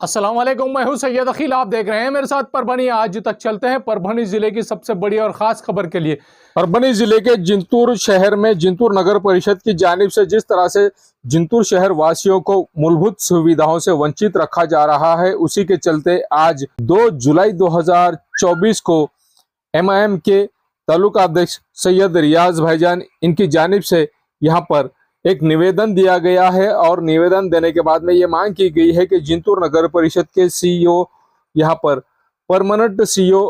अस्सलाम वालेकुम, मैं हूं सैयद अखिल। आप देख रहे हैं मेरे साथ परभनी। आज तक चलते हैं परभनी जिले की सबसे बड़ी और खास खबर के लिए। परभनी जिले के जिंतूर शहर में जिंतूर नगर परिषद की जानिब से जिस तरह से जिंतूर शहर वासियों को मूलभूत सुविधाओं से वंचित रखा जा रहा है, उसी के चलते आज 2 जुलाई 2024 को MIM के तालुका अध्यक्ष सैयद रियाज भाईजान इनकी जानिब से यहाँ पर एक निवेदन दिया गया है और निवेदन देने के बाद में ये मांग की गई है कि जिंतूर नगर परिषद के CEO यहाँ पर परमानेंट CEO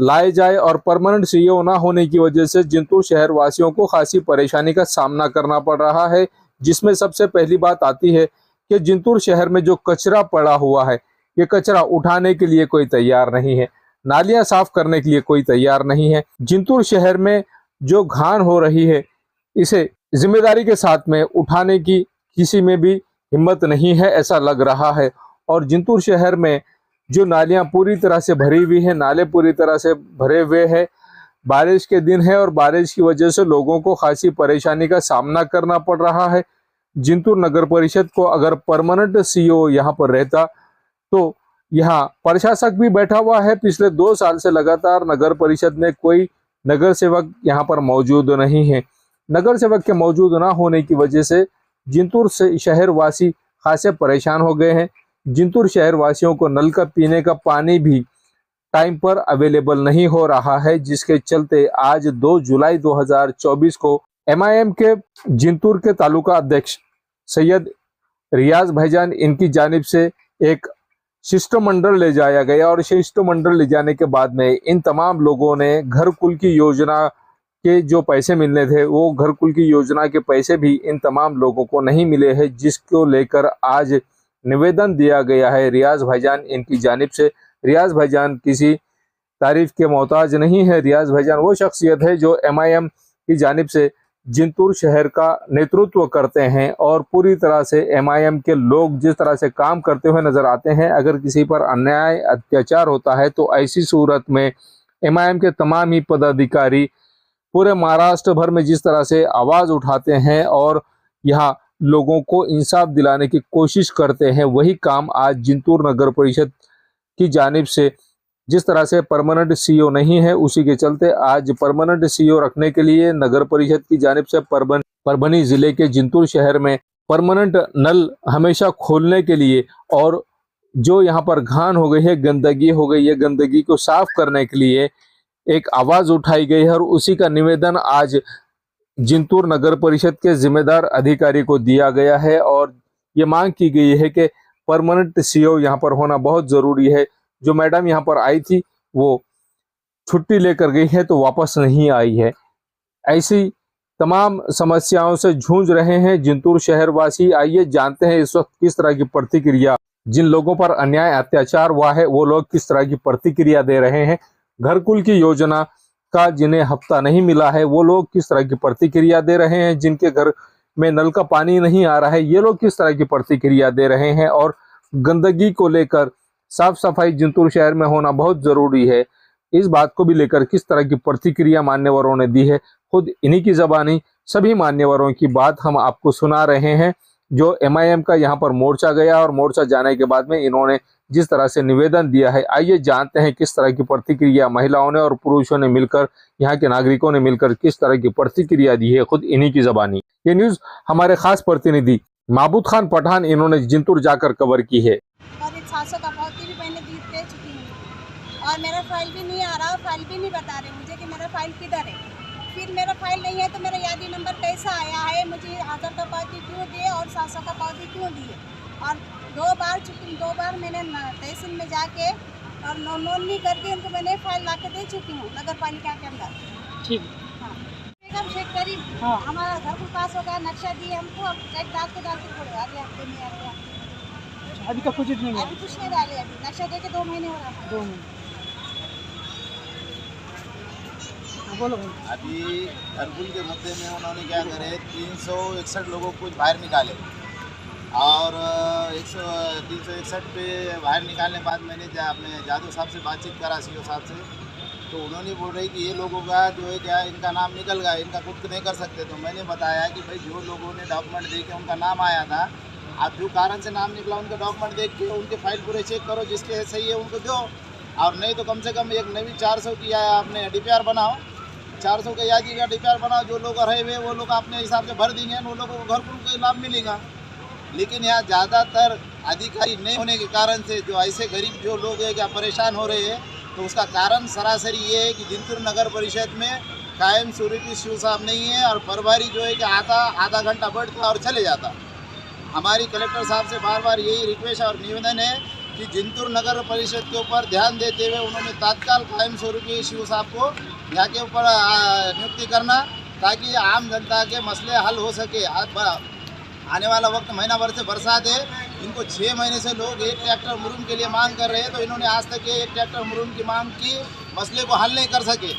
लाए जाए और परमानेंट CEO ना होने की वजह से जिंतूर शहर वासियों को खासी परेशानी का सामना करना पड़ रहा है। जिसमें सबसे पहली बात आती है कि जिंतूर शहर में जो कचरा पड़ा हुआ है, ये कचरा उठाने के लिए कोई तैयार नहीं है, नालियां साफ करने के लिए कोई तैयार नहीं है। जिंतूर शहर में जो घान हो रही है, इसे जिम्मेदारी के साथ में उठाने की किसी में भी हिम्मत नहीं है, ऐसा लग रहा है। और जिंतूर शहर में जो नालियां पूरी तरह से भरी हुई है, नाले पूरी तरह से भरे हुए हैं। बारिश के दिन है और बारिश की वजह से लोगों को खासी परेशानी का सामना करना पड़ रहा है। जिंतूर नगर परिषद को अगर परमानेंट CEO यहाँ पर रहता तो यहाँ प्रशासक भी बैठा हुआ है। पिछले 2 साल से लगातार नगर परिषद में कोई नगर सेवक यहाँ पर मौजूद नहीं है। नगर सेवक के मौजूद ना होने की वजह से जिंतूर से शहर वासी खासे परेशान हो गए हैं। जिंतूर शहर वासियों को नल का पीने का पानी भी टाइम पर अवेलेबल नहीं हो रहा है, जिसके चलते आज 2 जुलाई 2024 को MIM के जिंतूर के तालुका अध्यक्ष सैयद रियाज भाईजान इनकी जानिब से एक शिष्टमंडल ले जाया गया और शिष्टमंडल ले जाने के बाद में इन तमाम लोगों ने घरकुल की योजना के जो पैसे मिलने थे, वो घरकुल की योजना के पैसे भी इन तमाम लोगों को नहीं मिले हैं, जिसको लेकर आज निवेदन दिया गया है रियाज भाईजान इनकी जानिब से। रियाज भाईजान किसी तारीफ के मोहताज नहीं है। रियाज भाईजान वो शख्सियत है जो MIM की जानिब से जिंतूर शहर का नेतृत्व करते हैं और पूरी तरह से MIM के लोग जिस तरह से काम करते हुए नजर आते हैं, अगर किसी पर अन्याय अत्याचार होता है तो ऐसी सूरत में MIM के तमाम ही पदाधिकारी पूरे महाराष्ट्र भर में जिस तरह से आवाज उठाते हैं और यहाँ लोगों को इंसाफ दिलाने की कोशिश करते हैं, वही काम आज जिंतूर नगर परिषद की जानिब से जिस तरह से परमानेंट CEO नहीं है, उसी के चलते आज परमानेंट CEO रखने के लिए नगर परिषद की जानिब से परभनी जिले के जिंतूर शहर में परमानेंट नल हमेशा खोलने के लिए और जो यहाँ पर घान हो गई है, गंदगी हो गई है, गंदगी को साफ करने के लिए एक आवाज उठाई गई है और उसी का निवेदन आज जिंतूर नगर परिषद के जिम्मेदार अधिकारी को दिया गया है और ये मांग की गई है कि परमानेंट CEO यहाँ पर होना बहुत जरूरी है। जो मैडम यहाँ पर आई थी वो छुट्टी लेकर गई है तो वापस नहीं आई है। ऐसी तमाम समस्याओं से जूझ रहे हैं जिंतूर शहर वासी। आइए जानते हैं इस वक्त किस तरह की प्रतिक्रिया, जिन लोगों पर अन्याय अत्याचार हुआ है वो लोग किस तरह की प्रतिक्रिया दे रहे हैं। घरकुल की योजना का जिन्हें हफ्ता नहीं मिला है वो लोग किस तरह की प्रतिक्रिया दे रहे हैं। जिनके घर में नल का पानी नहीं आ रहा है ये लोग किस तरह की प्रतिक्रिया दे रहे हैं। और गंदगी को लेकर साफ सफाई जिंतूर शहर में होना बहुत जरूरी है, इस बात को भी लेकर किस तरह की प्रतिक्रिया मान्यवरों ने दी है। खुद इन्हीं की जबानी सभी मान्यवरों की बात हम आपको सुना रहे हैं। जो MIM का यहाँ पर मोर्चा गया और मोर्चा जाने के बाद में इन्होंने जिस तरह से निवेदन दिया है, आइए जानते हैं किस तरह की प्रतिक्रिया महिलाओं ने और पुरुषों ने मिलकर, यहाँ के नागरिकों ने मिलकर किस तरह की प्रतिक्रिया दी है, खुद इन्हीं की जबानी। ये न्यूज हमारे खास प्रतिनिधि महबूब खान पठान इन्होंने जिंतूर जाकर कवर की है। और 700 का पावती भी मैंने दे चुकी हूँ और मेरा फाइल भी नहीं आ रहा, फाइल भी नहीं बता रहे मुझे कि मेरा फाइल किधर है। फिर मेरा फाइल नहीं है तो मेरा यादी नंबर कैसा आया है, मुझे आधार का पावती क्यों दिए और 700 का पावती क्यों दिए। और 2 बार मैंने तहसील में जाके और नोंदनी करके उनको मैंने फाइल ला के दे चुकी हूँ नगर पालिका के अंदर। ठीक, हाँ शेख करीब, हाँ हमारा घर को पास होगा, नक्शा दिए हमको, अब चेक डालते पड़े अगले हफ्ते में आ गया। अभी तक कुछ नहीं है, अभी कुछ नहीं डाले, अभी नक्शा दे के 2 महीने हो रहा है। 2 महीने बोलो। अभी घरकुल के मुद्दे में उन्होंने क्या करे, 361 लोगों को बाहर निकाले और 361 पे बाहर निकालने के बाद मैंने अपने जादू साहब से बातचीत करा, CEO साहब से, तो उन्होंने बोल रही कि ये लोगों का जो है क्या इनका नाम निकल गया, इनका खुद नहीं कर सकते। तो मैंने बताया कि भाई जो लोगों ने डॉक्यूमेंट दे के उनका नाम आया था आप जो कारण से नाम निकला उनके डॉक्यूमेंट देख के उनके फाइल पूरे चेक करो, जिसके सही है उनको दो, और नहीं तो कम से कम एक नवी 400 की आपने DPR बनाओ, 400 का यादी का DPR बनाओ। जो लोग रहे हुए वो लोग अपने हिसाब से भर देंगे, वो लोगों को घर को लाभ मिलेगा। लेकिन यहाँ ज़्यादातर अधिकारी नहीं होने के कारण से जो ऐसे गरीब जो लोग हैं क्या परेशान हो रहे हैं, तो उसका कारण सरासरी ये है कि जिंतूर नगर परिषद में कायम स्वरूपी शिव साहब नहीं है, और प्रभारी जो है कि आधा घंटा बैठता और चले जाता। हमारी कलेक्टर साहब से बार बार यही रिक्वेस्ट और निवेदन है कि जिंतूर नगर परिषद के ऊपर ध्यान देते हुए उन्होंने तत्काल कायम स्वरूपी शिव साहब को यहाँ के ऊपर नियुक्ति करना, ताकि आम जनता के मसले हल हो सके। आने वाला वक्त महीना भर से बरसात है, इनको 6 महीने से लोग 1 ट्रैक्टर मुरूम के लिए मांग कर रहे हैं, तो इन्होंने आज तक 1 ट्रैक्टर मुरूम की मांग की, मसले को हल नहीं कर सके।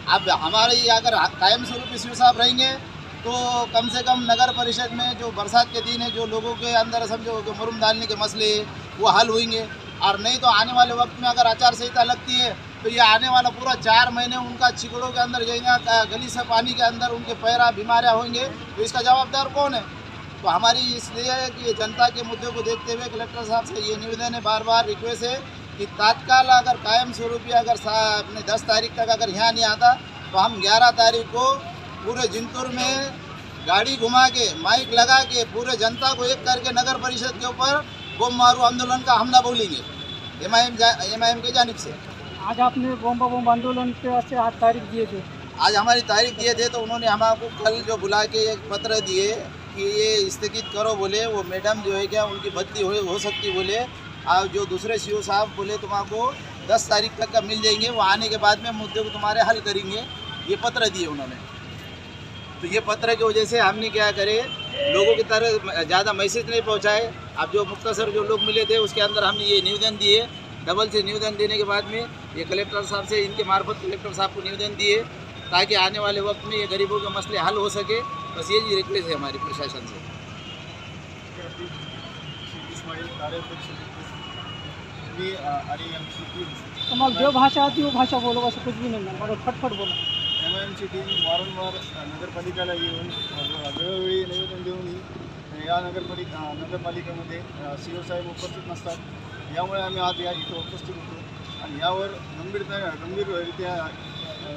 अब हमारे अगर कायम स्वरूपी शिव साहब रहेंगे तो कम से कम नगर परिषद में जो बरसात के दिन है, जो लोगों के अंदर समझो जो मुरूम डालने के मसले वो हल होंगे। और नहीं तो आने वाले वक्त में अगर आचार संहिता लगती है तो ये आने वाला पूरा 4 महीने उनका चिकड़ों के अंदर जाएगा, गली से पानी के अंदर उनके पैरा बीमारियाँ होंगे, तो इसका जवाबदार कौन है? तो हमारी इसलिए कि जनता के मुद्दे को देखते हुए कलेक्टर साहब से ये निवेदन है, बार बार रिक्वेस्ट है कि तत्काल अगर कायम स्वरूपी अगर अपने 10 तारीख तक अगर यहाँ नहीं आता तो हम 11 तारीख को पूरे जिंतूर में गाड़ी घुमा के माइक लगा के पूरे जनता को एक करके नगर परिषद के ऊपर बम मारू आंदोलन का हमला बोलेंगे MIM के जानिब से। आज आपने बम आंदोलन पे से 8 तारीख दिए थे, आज हमारी तारीख दिए थे, तो उन्होंने हमको कल जो बुला के एक पत्र दिए कि ये स्थगित करो बोले, वो मैडम जो है क्या उनकी बदली हो सकती बोले, और जो दूसरे CO साहब बोले तुमको 10 तारीख तक का मिल जाएंगे, वो आने के बाद में मुद्दे को तुम्हारे हल करेंगे, ये पत्र दिए उन्होंने। तो ये पत्र की वजह से हमने क्या करे, लोगों की तरह ज़्यादा मैसेज नहीं पहुँचाए। अब जो मुख्तसर जो लोग मिले थे उसके अंदर हमने ये निवेदन दिए, डबल से निवेदन देने के बाद में ये कलेक्टर साहब से इनके मार्फत कलेक्टर साहब को निवेदन दिए, ताकि आने वाले वक्त में ये गरीबों के मसले हल हो सके। बस ये जी रिक्वेस्ट है हमारी प्रशासन से। तुम्हाला जो भाषा आती वो भाषा बोलो, असं कुछ भी नाही, मला फटफट बोला। MIMची टीम वारंवार नगरपालिकेला येऊन वेळोवेळी निवेदन देऊनही या नगरपालिकेमध्ये CO साहेब उपस्थित नसतात, यामुळे आम्ही आज या इथं उपस्थित होतो आणि यावर गंभीररित्या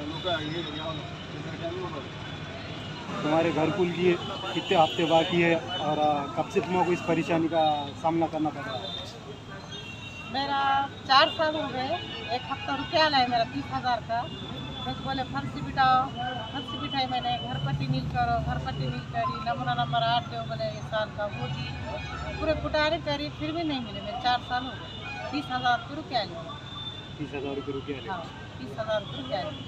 लोक हे यावं त्यासाठी आम्ही उभं आहोत। तुम्हारे घरकुल की कितने हफ्ते बाकी है और कब से तुमको इस परेशानी का सामना करना पड़ रहा है? मेरा 4 साल हो गए, 1 हफ्ता रुपया है मेरा 30,000 का। तो बोले फर्सी बिठाई मैंने, घर पट्टी नील करो, घर पट्टी नील करी, नमूना नंबर 8 दो बोले 1 साल का, वो दी, पूरे कुटारे करी, फिर भी नहीं मिले। मेरे 4 साल हो गए, 30,000 रुपया लिए। 30,000 रुपये लिए। हाँ, 30,000 रुपया लिए।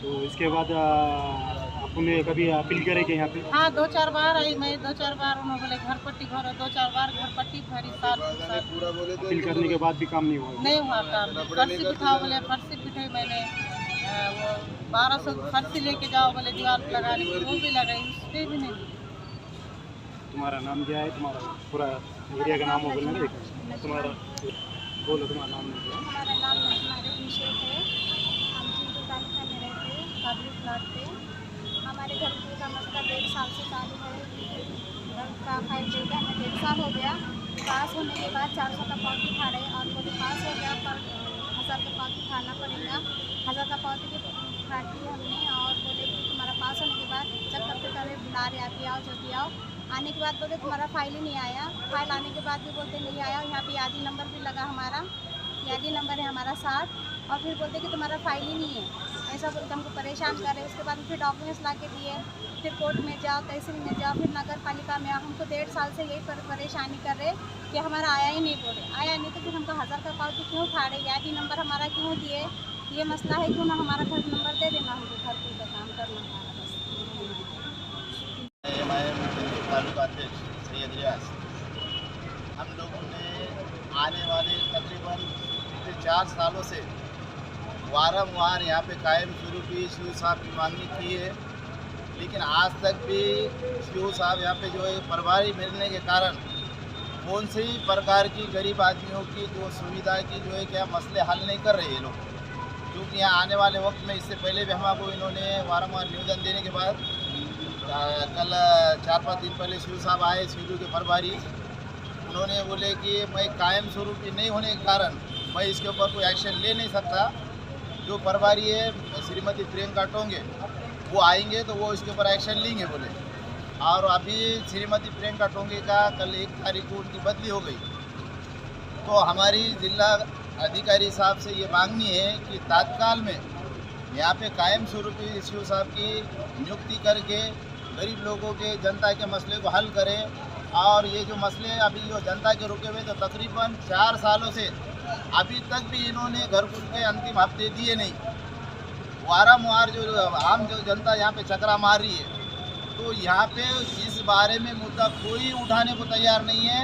तो इसके बाद आपने कभी अपील करे कि यहाँ पे? हाँ, 2-4 बार आई मैं, 2-4 बार उन्होंने बोले घर पट्टी भरो, 2-4 बार घर पट्टी भरी, साल अपील करने के बाद भी काम नहीं हुआ? नहीं हुआ काम। फर्सी बिठाओ बोले, फर्सी बिठाई मैंने, वो 1200 फर्सी लेके जाओ बोले दीवार पर लगाने की, वो भी लगाई, उस पर भी नहीं। तुम्हारा नाम क्या है? तुम्हारा पूरा एरिया का नाम हो बोलना है तुम्हारा, बोलो तुम्हारा नाम नहीं क्या? हमारा नाम नजमा शेख है, हम जिंतूर तालुका में रहते हैं, काबली प्लाट पे। हमारे घर का मसला 1.5 साल से चालू है, घर का फाइल देगा हमें 1.5 साल हो गया। पास होने के बाद 400 का पावती फाड़े और बोले पास हो गया पर 1000 का पावती फाड़ना पड़ेगा। 1000 का पावती की फाड़ी हमने और बोले कि तुम्हारा पास होने के बाद जब करते करे बुला रहे अभी आओ जल्दी आओ। आने के बाद बोलते तुम्हारा फाइल ही नहीं आया, फाइल आने के बाद भी बोलते नहीं आया। यहाँ पे यादी नंबर भी लगा, हमारा यादी नंबर है हमारा 60, और फिर बोलते कि तुम्हारा फाइल ही नहीं है, ऐसा बोलते हमको परेशान कर रहे। उसके बाद फिर डॉक्यूमेंट्स ला के दिए, फिर कोर्ट में जाओ, तहसील में जाओ, फिर नगर पालिका में आओ। हमको 1.5 साल से यही परेशानी कर रहे कि हमारा आया ही नहीं, बोले आया नहीं तो फिर हमको 1000 का पावती क्यों फाड़े, यादी नंबर हमारा क्यों दिए, ये मसला है। क्यों ना हमारा घर नंबर दे देना, हमको घर कुल का काम करना हमारा बस। MIM तालुका अध्यक्ष सैयद रियाज, हम लोगों ने आने वाले तकरीबन पिछले 4 सालों से वारंवार यहाँ पे कायम स्वरूपी शिव साहब की मांगनी की है, लेकिन आज तक भी शिव साहब यहाँ पे जो है प्रभारी मिलने के कारण कौन से ही प्रकार की गरीब आदमियों की जो सुविधा की जो है क्या मसले हल नहीं कर रहे हैं लोग। क्योंकि यहाँ आने वाले वक्त में इससे पहले भी हमको इन्होंने वारंवार निवेदन देने के बाद कल 4-5 दिन पहले शिव साहब आए, शिवू के प्रभारी, उन्होंने बोले कि मैं कायम स्वरूपी नहीं होने के कारण मैं इसके ऊपर कोई एक्शन ले नहीं सकता। जो प्रभारी है श्रीमती प्रियंका टोंगे वो आएंगे तो वो इसके ऊपर एक्शन लेंगे बोले। और अभी श्रीमती प्रियंका टोंगे का कल 1 तारीख को उनकी बदली हो गई। तो हमारी जिला अधिकारी साहब से ये मांगनी है कि तात्काल में यहाँ पे कायम स्वरूपी सीओ साहब की नियुक्ति करके गरीब लोगों के जनता के मसले को हल करें। और ये जो मसले अभी जो जनता के रुके हुए तो तकरीबन 4 सालों से अभी तक भी इन्होंने घरकुल के अंतिम हफ्ते दिए नहीं। वारंवार जो आम जो जनता यहाँ पे चकरा मार रही है, तो यहाँ पे इस बारे में मुद्दा कोई उठाने को तैयार नहीं है।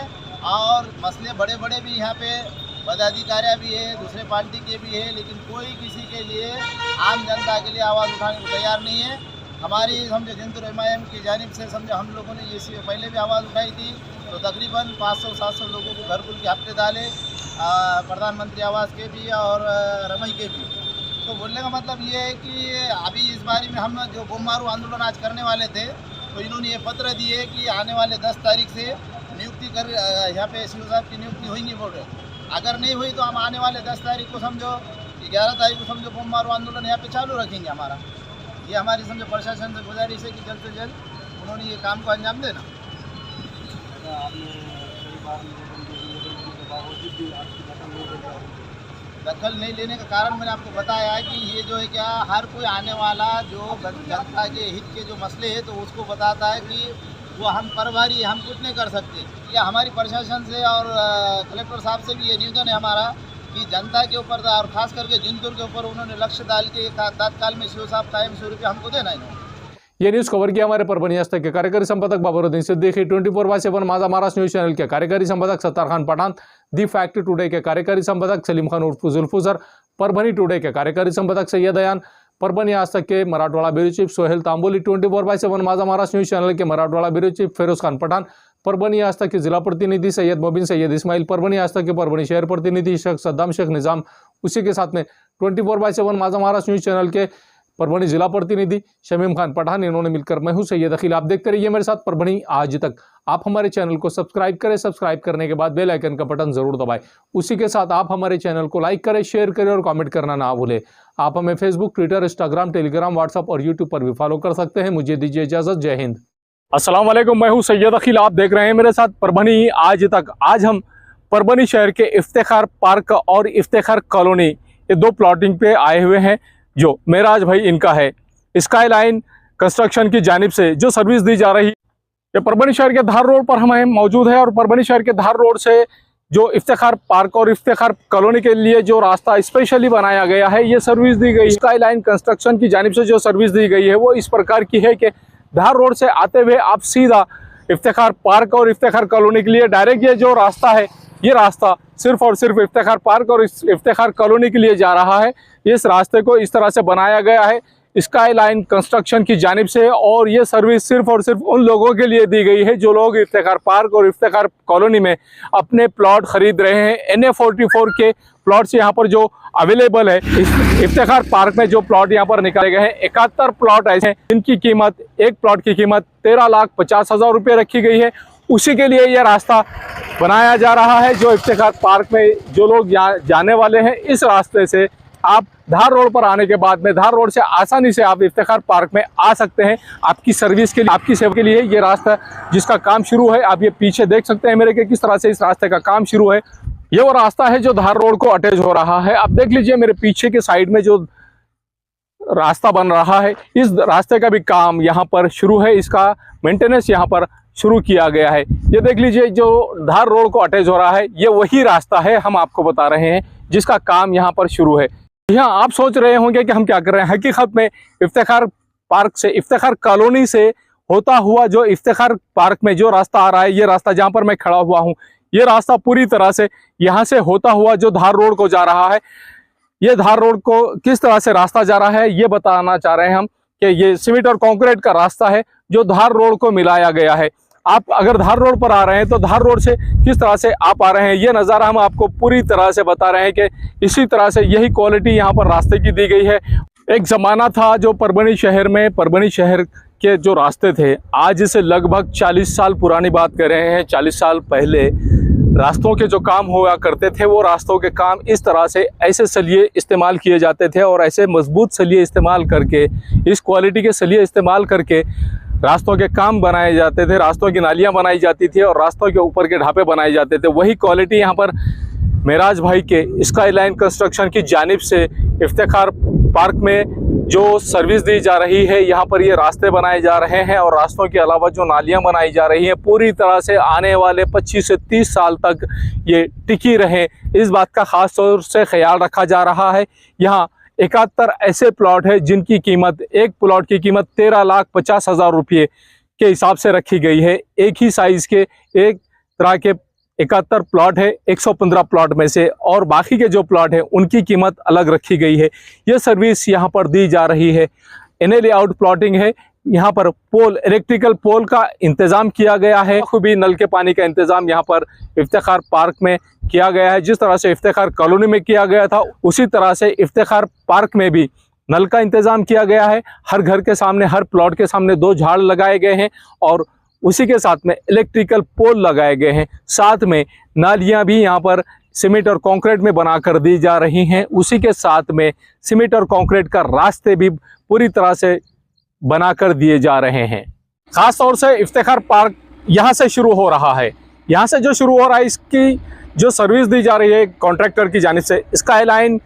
और मसले बड़े बड़े भी यहाँ पे पदाधिकारी भी है, दूसरे पार्टी के भी है, लेकिन कोई किसी के लिए आम जनता के लिए आवाज़ उठाने को तैयार नहीं है। हमारी समझो जिंतूर MIM की जानिब से समझो हम लोगों ने ये पहले भी आवाज़ उठाई थी, तो तकरीबन 500-700 लोगों को घरकुल के हफ्ते डाले, प्रधानमंत्री आवास के भी और रमई के भी। तो बोलने का मतलब ये है कि अभी इस बारे में हम जो बोममारू आंदोलन आज करने वाले थे, तो इन्होंने ये पत्र दिए कि आने वाले 10 तारीख से नियुक्ति कर यहाँ पे सीओ साहब की नियुक्ति होगी बोल रहे। अगर नहीं हुई तो हम आने वाले 10 तारीख को समझो 11 तारीख को समझो बोममारू आंदोलन यहाँ पे चालू रखेंगे हमारा। ये हमारी समझो प्रशासन से गुजारिश है कि जल्द से जल्द उन्होंने ये काम को अंजाम देना। दखल नहीं लेने का कारण मैंने आपको बताया है कि ये जो है क्या हर कोई आने वाला जो जनता के हित के जो मसले हैं तो उसको बताता है कि वो हम प्रभारी हम कुछ नहीं कर सकते। या हमारी प्रशासन से और कलेक्टर साहब से भी ये निवेदन है हमारा कि जनता के ऊपर और खास करके जिंतूर के ऊपर उन्होंने लक्ष्य डाल के तात्काल में सीओ साहब कायम स्वरूप हमको देना है। ये न्यूज कवर किया हमारे परभणी हस्तक के कार्यकारी संपादक बाबरुद्दीन सिद्दीकी, 24/7 माझा महाराष्ट्र न्यूज चैनल के कार्यकारी संपादक Sattar Khan Pathan, the fact today के कार्यकारी संपादक सलीम खान उर्फ जुल्फुजर, परभणी टुडे के कार्यकारी संपादक सैयद अयान, परभणी हस्तक के मराठवाड़ा ब्यूरो चीफ सोहेल तांबोली, 24/7 माझा महाराष्ट्र न्यूज चैनल के मराठवाड़ा ब्यूरो चीफ फिरोज खान पठान, परभणी हस्तक के जिला प्रतिनिधि सैयद मोबिन सैयद इस्माइल, परभणी हस्तक के परभणी शहर प्रतिनिधि शेख सद्दाम शेख निजाम। उसी के साथ में 24/7 माझा महाराष्ट्र न्यूज चैनल के परभणी जिला प्रतिनिधि शमीम खान पठान, इन्होंने मिलकर मैं हूं सैयद अखिल। आप देखते रहिए मेरे साथ परभणी आज तक। आप हमारे चैनल को सब्सक्राइब करें, सब्सक्राइब करने के बाद बेल आइकन का बटन जरूर दबाएं। उसी के साथ आप हमारे चैनल को लाइक करें, शेयर करें और कमेंट करना ना भूलें। आप हमें Facebook, Twitter, Instagram, Telegram, WhatsApp और यूट्यूब पर भी फॉलो कर सकते हैं। मुझे दीजिए इजाजत। जय हिंद। अस्सलाम वालेकुम, मैं हूं सैयद अखिल। आप देख रहे हैं मेरे साथ परभणी आज तक। आज हम परभणी शहर के इफ्तिखार पार्क और इफ्तिखार कॉलोनी, ये 2 प्लॉटिंग पे आए हुए हैं जो मेराज भाई इनका है। स्काई लाइन कंस्ट्रक्शन की जानिब से जो सर्विस दी जा रही है, ये परभणी शहर के धार रोड पर हम मौजूद है। और परभणी शहर के धार रोड से जो इफ्तिखार पार्क और इफ्तिखार कॉलोनी के लिए जो रास्ता स्पेशली बनाया गया है, ये सर्विस दी गई। स्काई लाइन कंस्ट्रक्शन की जानिब से जो सर्विस दी गई है वो इस प्रकार की है कि धार रोड से आते हुए आप सीधा इफ्तिखार पार्क और इफ्तिखार कॉलोनी के लिए डायरेक्ट ये जो रास्ता है, ये रास्ता सिर्फ और सिर्फ इफ्तिखार पार्क और इफ्तिखार कॉलोनी के लिए जा रहा है। इस रास्ते को इस तरह से बनाया गया है स्काई लाइन कंस्ट्रक्शन की जानिब से, और ये सर्विस सिर्फ और सिर्फ उन लोगों के लिए दी गई है जो लोग इफ्तिखार पार्क और इफ्तिखार कॉलोनी में अपने प्लॉट खरीद रहे हैं। NA44 के प्लॉट्स यहाँ पर जो अवेलेबल है, इफ्तिखार पार्क में जो प्लॉट यहाँ पर निकाले गए हैं 71 प्लॉट ऐसे हैं जिनकी कीमत, एक प्लॉट की कीमत 13,50,000 रुपये रखी गई है। उसी के लिए यह रास्ता बनाया जा रहा है। जो इफ्तिखार पार्क में जो लोग जाने वाले हैं, इस रास्ते से आप धार रोड पर आने के बाद में धार रोड से आसानी से आप इफ्तिखार पार्क में आ सकते हैं। आपकी सर्विस के लिए, आपकी सेवा के लिए ये रास्ता जिसका काम शुरू है, आप ये पीछे देख सकते हैं मेरे के किस तरह से इस रास्ते का काम शुरू है। ये वो रास्ता है जो धार रोड को अटैच हो रहा है। आप देख लीजिए मेरे पीछे के साइड में जो रास्ता बन रहा है, इस रास्ते का भी काम यहाँ पर शुरू है। इसका मेंटेनेंस यहाँ पर शुरू किया गया है। ये देख लीजिए जो धार रोड को अटैच हो रहा है, ये वही रास्ता है हम आपको बता रहे हैं जिसका काम यहाँ पर शुरू है। यहाँ आप सोच रहे होंगे कि हम क्या कर रहे हैं। हकीकत में इफ्तिखार पार्क से, इफ्तिखार कॉलोनी से होता हुआ जो इफ्तिखार पार्क में जो रास्ता आ रहा है, ये रास्ता जहाँ पर मैं खड़ा हुआ हूँ, ये रास्ता पूरी तरह से यहाँ से होता हुआ जो धार रोड को जा रहा है, ये धार रोड को किस तरह से रास्ता जा रहा है ये बताना चाह रहे हैं हम कि ये सीमेंट और कंक्रीट का रास्ता है जो धार रोड को मिलाया गया है। आप अगर धार रोड पर आ रहे हैं तो धार रोड से किस तरह से आप आ रहे हैं, ये नज़ारा हम आपको पूरी तरह से बता रहे हैं कि इसी तरह से यही क्वालिटी यहाँ पर रास्ते की दी गई है। एक ज़माना था जो परभणी शहर में, परभणी शहर के जो रास्ते थे, आज से लगभग 40 साल पुरानी बात कर रहे हैं, 40 साल पहले रास्तों के जो काम हुआ करते थे वो रास्तों के काम इस तरह से ऐसे सलिए इस्तेमाल किए जाते थे और ऐसे मजबूत सलिए इस्तेमाल करके, इस क्वालिटी के सलिए इस्तेमाल करके रास्तों के काम बनाए जाते थे, रास्तों की नालियां बनाई जाती थी और रास्तों के ऊपर के ढापे बनाए जाते थे। वही क्वालिटी यहाँ पर मेराज भाई के स्काई लाइन कंस्ट्रक्शन की जानिब से इफ्तिखार पार्क में जो सर्विस दी जा रही है, यहाँ पर ये रास्ते बनाए जा रहे हैं और रास्तों के अलावा जो नालियां बनाई जा रही हैं पूरी तरह से आने वाले 25 से 30 साल तक ये टिकी रहें, इस बात का ख़ास तौर से ख्याल रखा जा रहा है। यहाँ 71 ऐसे प्लॉट है जिनकी कीमत, एक प्लॉट की कीमत 13,50,000 रुपये के हिसाब से रखी गई है। एक ही साइज़ के एक तरह के 71 प्लॉट है 115 प्लॉट में से, और बाकी के जो प्लॉट हैं उनकी कीमत अलग रखी गई है। ये सर्विस यहाँ पर दी जा रही है। एनए लेआउट प्लॉटिंग है। यहाँ पर पोल, इलेक्ट्रिकल पोल का इंतज़ाम किया गया है। खूबी नल के पानी का इंतज़ाम यहाँ पर इफ्तिखार पार्क में किया गया है। जिस तरह से इफ्तिखार कॉलोनी में किया गया था उसी तरह से इफ्तिखार पार्क में भी नल का इंतज़ाम किया गया है। हर घर के सामने, हर प्लॉट के सामने 2 झाड़ लगाए गए हैं और उसी के साथ में इलेक्ट्रिकल पोल लगाए गए हैं। साथ में नालियां भी यहाँ पर सीमेंट और कंक्रीट में बनाकर दी जा रही हैं। उसी के साथ में सीमेंट और कंक्रीट का रास्ते भी पूरी तरह से बनाकर दिए जा रहे हैं। ख़ास तौर से इफ्तिखार पार्क यहाँ से शुरू हो रहा है। यहाँ से जो शुरू हो रहा है, इसकी जो सर्विस दी जा रही है कॉन्ट्रैक्टर की जानिब से, स्काई लाइन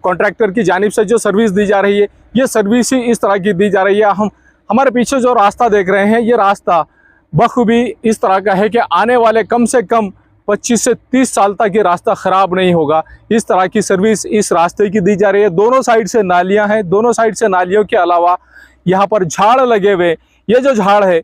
कॉन्ट्रैक्टर की जानिब से जो सर्विस दी जा रही है, ये सर्विस ही इस तरह की दी जा रही है। हमारे पीछे जो रास्ता देख रहे हैं, ये रास्ता बखूबी इस तरह का है कि आने वाले कम से कम 25 से 30 साल तक ये रास्ता ख़राब नहीं होगा। इस तरह की सर्विस इस रास्ते की दी जा रही है। दोनों साइड से नालियां हैं। दोनों साइड से नालियों के अलावा यहाँ पर झाड़ लगे हुए। ये जो झाड़ है,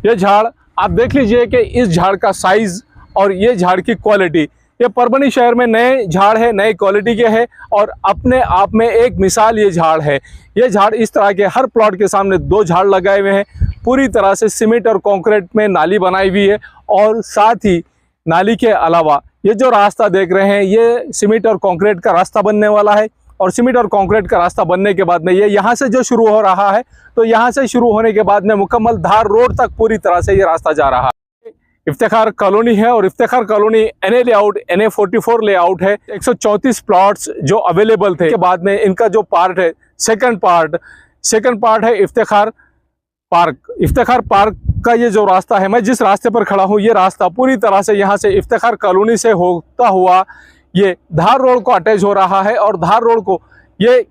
ये झाड़ आप देख लीजिए कि इस झाड़ का साइज़ और ये झाड़ की क्वालिटी, ये परभणी शहर में नए झाड़ है, नई क्वालिटी के हैं और अपने आप में एक मिसाल ये झाड़ है। ये झाड़ इस तरह के हर प्लॉट के सामने 2 झाड़ लगाए हुए हैं। पूरी तरह से सीमेंट और कंक्रीट में नाली बनाई हुई है और साथ ही नाली के अलावा ये जो रास्ता देख रहे हैं, ये सीमेंट और कंक्रीट का रास्ता बनने वाला है। और सीमेंट और कंक्रीट का रास्ता बनने के बाद में ये यहाँ से जो शुरू हो रहा है, तो यहाँ से शुरू होने के बाद में मुकम्मल धार रोड तक पूरी तरह से ये रास्ता जा रहा है। इफ्तिखार कॉलोनी है और Iftikhar colony NA layout, NA 44 layout है। 134 प्लॉट्स जो अवेलेबल थे के बाद में इनका जो पार्ट है, सेकंड पार्ट है इफ्तिखार पार्क। इफ्तिखार पार्क का ये जो रास्ता है, मैं जिस रास्ते पर खड़ा हूँ, ये रास्ता पूरी तरह से यहाँ से इफ्तिखार कॉलोनी से होता हुआ ये धार रोड को अटैच हो रहा है। और धार रोड को ये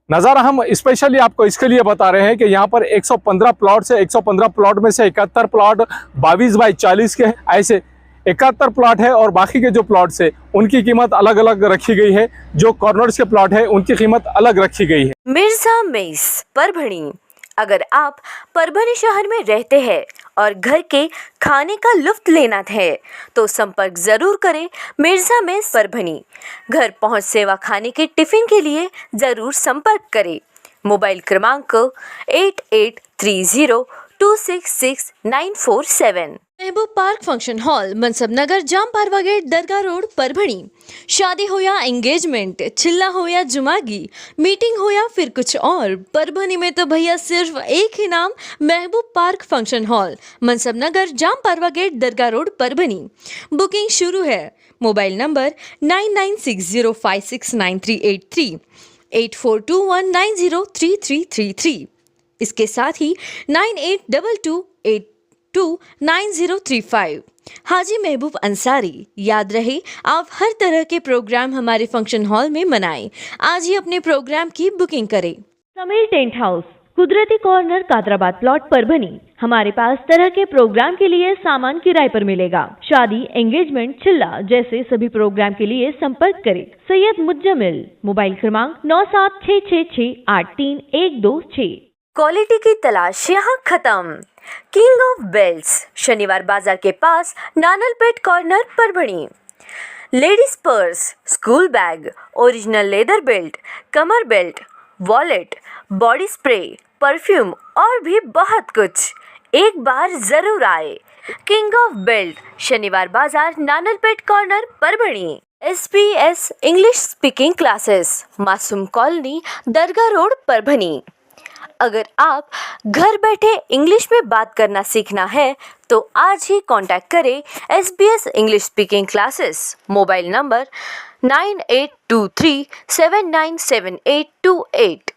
नज़ारा हम स्पेशली आपको इसके लिए बता रहे हैं कि यहाँ पर 115 प्लॉट से 115 प्लॉट में से 71 प्लॉट 22 बाई 40 के हैं। ऐसे 71 प्लॉट है और बाकी के जो प्लॉट्स है उनकी कीमत अलग अलग रखी गई है। जो कॉर्नर्स के प्लॉट है उनकी कीमत अलग रखी गई है। मिर्जा मेस, परभणी। अगर आप परभणी शहर में रहते हैं और घर के खाने का लुत्फ लेना है तो संपर्क जरूर करें मिर्जा मेस, परभणी। घर पहुंच सेवा खाने के टिफिन के लिए जरूर संपर्क करें। मोबाइल क्रमांक 8830266947। महबूब पार्क फंक्शन हॉल, मनसब नगर, जाम पारवा गेट, दरगाह रोड, परभणी। शादी हो या एंगेजमेंट, चिल्ला हो या जुमागी, मीटिंग हो या फिर कुछ और, परभणी में तो भैया सिर्फ एक ही नाम, महबूब पार्क फंक्शन हॉल, मनसब नगर, जाम पारवा गेट, दरगाह रोड, परभणी। बुकिंग शुरू है। Mobile number 9960569383, 8421903333। इसके साथ ही 9822829035। हाजी महबूब अंसारी। याद रहे, आप हर तरह के प्रोग्राम हमारे फंक्शन हॉल में मनाएं। आज ही अपने प्रोग्राम की बुकिंग करें। समीर टेंट हाउस, कुदरती कॉर्नर, कादराबाद प्लॉट, परभणी। हमारे पास तरह के प्रोग्राम के लिए सामान किराए पर मिलेगा। शादी, एंगेजमेंट, चिल्ला जैसे सभी प्रोग्राम के लिए संपर्क करें सैयद मुज्जमिल। मोबाइल क्रमांक 9766683126। क्वालिटी की तलाश यहाँ खत्म। King of belts, Shaniwar Bazar के पास, Nanalpet corner, Parbhani. Ladies purse, school bag, original leather belt, कमर belt, wallet, body spray, perfume और भी बहुत कुछ। एक बार जरूर आए। King of belt, Shaniwar Bazar, Nanalpet corner, Parbhani. SPS English speaking classes, Masoom colony, Dargah road, Parbhani. अगर आप घर बैठे इंग्लिश में बात करना सीखना है तो आज ही कांटेक्ट करें SBS English speaking classes. Mobile number 9823797828।